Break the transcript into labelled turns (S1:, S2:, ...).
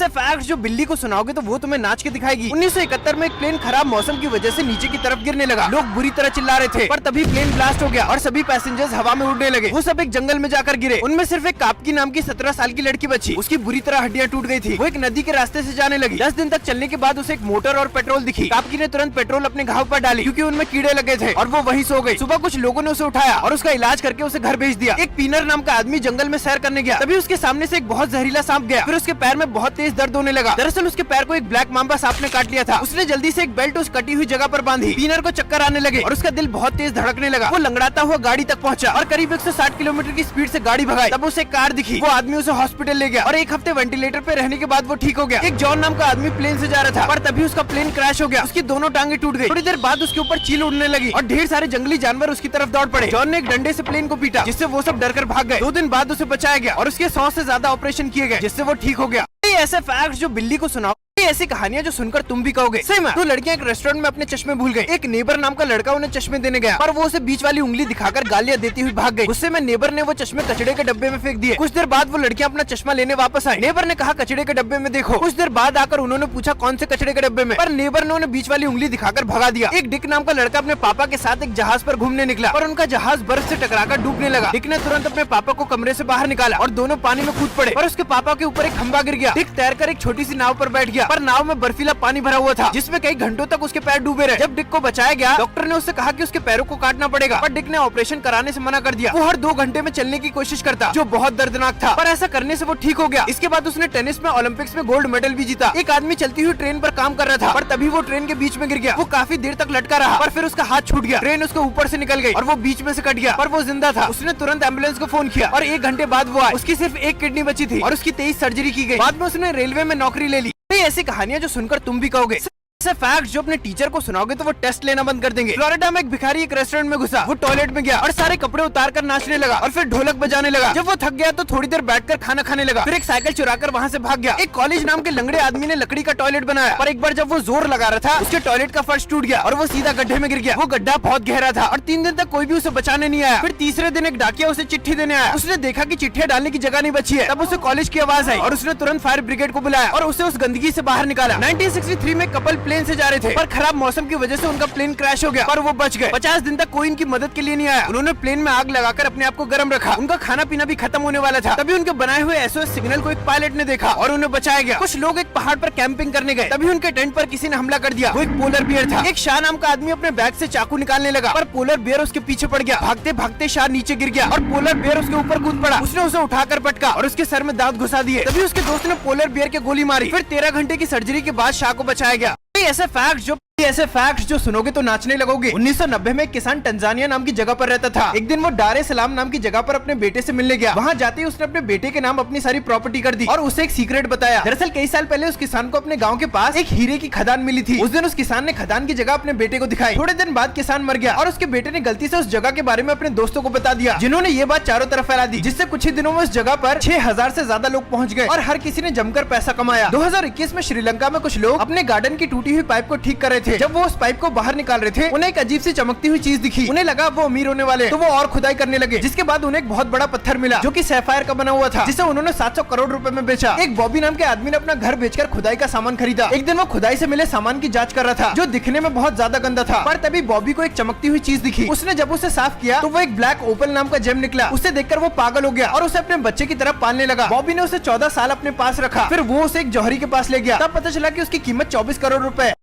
S1: ऐसे फैक्ट्स जो बिल्ली को सुनाओगे तो वो तुम्हें नाच के दिखाएगी। 1971 में एक प्लेन खराब मौसम की वजह से नीचे की तरफ गिरने लगा। लोग बुरी तरह चिल्ला रहे थे, पर तभी प्लेन ब्लास्ट हो गया और सभी पैसेंजर्स हवा में उड़ने लगे। वो सब एक जंगल में जाकर गिरे। उनमें सिर्फ एक कापकी नाम की 17 साल की लड़की बची। उसकी बुरी तरह हड्डियां टूट गई थी। वो एक नदी के रास्ते से जाने लगी। 10 दिन तक चलने के बाद उसे एक मोटर और पेट्रोल दिखी। कापकी ने तुरंत पेट्रोल अपने घाव पर डाली क्योंकि उनमें कीड़े लगे थे और वो वहीं सो गई। सुबह कुछ लोगों ने उसे उठाया और उसका इलाज करके उसे घर भेज दिया। एक पीनर नाम का आदमी जंगल में सैर करने गया, तभी उसके सामने से एक बहुत जहरीला सांप गया। फिर उसके पैर में बहुत तेज दर्द होने लगा। दरअसल उसके पैर को एक ब्लैक मांबा सांप ने काट लिया था। उसने जल्दी से एक बेल्ट उस कटी हुई जगह पर बांधी। पीनर को चक्कर आने लगे और उसका दिल बहुत तेज धड़कने लगा। वो लंगड़ाता हुआ गाड़ी तक पहुंचा और करीब 160 किलोमीटर की स्पीड से गाड़ी भगाई। तब उसे कार दिखी। वो आदमी उसे हॉस्पिटल ले गया और एक हफ्ते वेंटिलेटर पे रहने के बाद वो ठीक हो गया। एक जॉन नाम का आदमी प्लेन से जा रहा था, पर तभी उसका प्लेन क्रैश हो गया। उसकी दोनों टांगे टूट गई। थोड़ी देर बाद उसके ऊपर चील उड़ने लगी और ढेर सारे जंगली जानवर उसकी तरफ दौड़ पड़े। जॉन ने एक डंडे से प्लेन को पीटा, जिससे वो सब डरकर भाग गए। 2 दिन बाद उसे बचाया गया और उसके 100 से ज्यादा ऑपरेशन किए गए, जिससे वो ठीक हो गया। ऐसे फैक्ट्स जो बिल्ली को सुनाओ, ऐसी कहानियां जो सुनकर तुम भी कहोगे सही में। 2 लड़कियां एक रेस्टोरेंट में अपने चश्मे भूल गई। एक नेबर नाम का लड़का उन्हें चश्मे देने गया, पर वो उसे बीच वाली उंगली दिखाकर गालियां देती हुई भाग गई। गुस्से में नेबर ने वो चश्मे कचड़े के डब्बे में फेंक दिए। कुछ देर बाद वो लड़कियां अपना चश्मा लेने वापस आई। नेबर ने कहा कचड़े के डब्बे में देखो। कुछ देर बाद आकर उन्होंने पूछा कौन से कचड़े के डब्बे में, पर नेबर ने उन्हें बीच वाली उंगली दिखाकर भगा दिया। एक डिक नाम का लड़का अपने पापा के साथ एक जहाज पर घूमने निकला, पर उनका जहाज बर्फ से टकराकर डूबने लगा। डिक ने तुरंत अपने पापा को कमरे से बाहर निकाला और दोनों पानी में कूद पड़े, और उसके पापा के ऊपर एक खंबा गिर गया। डिक तैरकर एक छोटी सी नाव पर बैठ गया, पर नाव में बर्फीला पानी भरा हुआ था, जिसमें कई घंटों तक उसके पैर डूबे रहे। जब डिक को बचाया गया, डॉक्टर ने उससे कहा कि उसके पैरों को काटना पड़ेगा, पर डिक ने ऑपरेशन कराने से मना कर दिया। वो हर 2 घंटे में चलने की कोशिश करता, जो बहुत दर्दनाक था, पर ऐसा करने से वो ठीक हो गया। इसके बाद उसने टेनिस में ओलंपिक्स में गोल्ड मेडल भी जीता। एक आदमी चलती हुई ट्रेन पर काम कर रहा था, पर तभी वो ट्रेन के बीच में गिर गया। वो काफी देर तक लटका रहा, पर फिर उसका हाथ छूट गया। ट्रेन उसके ऊपर से निकल गई और वो बीच में से कट गया, पर वो जिंदा था। उसने तुरंत एम्बुलेंस को फोन किया और 1 घंटे बाद वो आए। उसकी सिर्फ एक किडनी बची थी और उसकी 23 सर्जरी की गई। बाद में उसने रेलवे में नौकरी ले ली। ऐसी कहानियां जो सुनकर तुम भी कहोगे ऐसे फैक्ट जो अपने टीचर को सुनाओगे तो वो टेस्ट लेना बंद कर देंगे। फ्लोरिडा में एक भिखारी एक रेस्टोरेंट में घुसा। वो टॉयलेट में गया और सारे कपड़े उतारकर नाचने लगा और फिर ढोलक बजाने लगा। जब वो थक गया तो थोड़ी देर बैठकर खाना खाने लगा। फिर एक साइकिल चुराकर वहाँ से भाग गया। एक कॉलेज नाम के लंगड़े आदमी ने लकड़ी का टॉयलेट बनाया, पर एक बार जब वो जोर लगा रहा था, उसके टॉयलेट का फर्श टूट गया और वो सीधा गड्ढे में गिर गया। वो गड्ढा बहुत गहरा था और 3 दिन तक कोई भी उसे बचाने नहीं आया। फिर तीसरे दिन एक डाकिया उसे चिट्ठी देने आया। उसने देखा कि चिट्ठियां डालने की जगह नहीं बची है। तब उसे कॉलेज की आवाज आई और उसने तुरंत फायर ब्रिगेड को बुलाया और उसे उस गंदगी से बाहर निकाला। 1963 में कपल प्लेन से जा रहे थे, पर खराब मौसम की वजह से उनका प्लेन क्रैश हो गया, पर वो बच गए। 50 दिन तक कोई इनकी मदद के लिए नहीं आया। उन्होंने प्लेन में आग लगाकर अपने आप को गर्म रखा। उनका खाना पीना भी खत्म होने वाला था। तभी उनके बनाए हुए SOS सिग्नल को एक पायलट ने देखा और उन्हें बचाया गया। कुछ लोग एक पहाड़ पर कैंपिंग करने गए, तभी उनके टेंट पर किसी ने हमला कर दिया। वो एक पोलर बियर था। एक शाह नाम का आदमी अपने बैग से चाकू निकालने लगा, पर पोलर बियर उसके पीछे पड़ गया। भागते भागते शाह नीचे गिर गया और पोलर बियर उसके ऊपर कूद पड़ा। उसने उसे उठाकर पटका और उसके सर में दांत घुसा दिए। तभी उसके दोस्त ने पोलर बियर के गोली मारी। फिर 13 घंटे की सर्जरी के बाद शाह को बचाया गया। ऐसे फैक्ट्स जो सुनोगे तो नाचने लगोगे। 1990 में एक किसान तंजानिया नाम की जगह पर रहता था। एक दिन वो डार ए सलाम नाम की जगह पर अपने बेटे से मिलने गया। वहाँ जाते ही उसने अपने बेटे के नाम अपनी सारी प्रॉपर्टी कर दी और उसे एक सीक्रेट बताया। दरअसल कई साल पहले उस किसान को अपने गांव के पास एक हीरे की खदान मिली थी। उस दिन उस किसान ने खदान की जगह अपने बेटे को दिखाई। थोड़े दिन बाद किसान मर गया और उसके बेटे ने गलती से उस जगह के बारे में अपने दोस्तों को बता दिया, जिन्होंने ये बात चारों तरफ फैला दी, जिससे कुछ ही दिनों में उस जगह पर 6000 से ज्यादा लोग पहुँच गए और हर किसी ने जमकर पैसा कमाया। 2021 में श्रीलंका में कुछ लोग अपने गार्डन की टूटी हुई पाइप को ठीक कर रहे थे। जब वो उस पाइप को बाहर निकाल रहे थे, उन्हें एक अजीब सी चमकती हुई चीज दिखी। उन्हें लगा वो अमीर होने वाले, तो वो और खुदाई करने लगे। जिसके बाद उन्हें एक बहुत बड़ा पत्थर मिला जो कि सैफायर का बना हुआ था, जिसे उन्होंने 700 करोड़ रुपए में बेचा। एक बॉबी नाम के आदमी ने अपना घर बेचकर खुदाई का सामान खरीदा। एक दिन वो खुदाई से मिले सामान की जांच कर रहा था, जो दिखने में बहुत ज्यादा गंदा था, पर तभी बॉबी को एक चमकती हुई चीज दिखी। उसने जब उसे साफ किया तो वो एक ब्लैक ओपल नाम का जेम निकला। उसे देखकर वो पागल हो गया और उसे अपने बच्चे की तरफ पालने लगा। बॉबी ने उसे 14 साल अपने पास रखा। फिर वो उसे एक जौहरी के पास ले गया। तब पता चला कि उसकी कीमत 24 करोड़ रुपए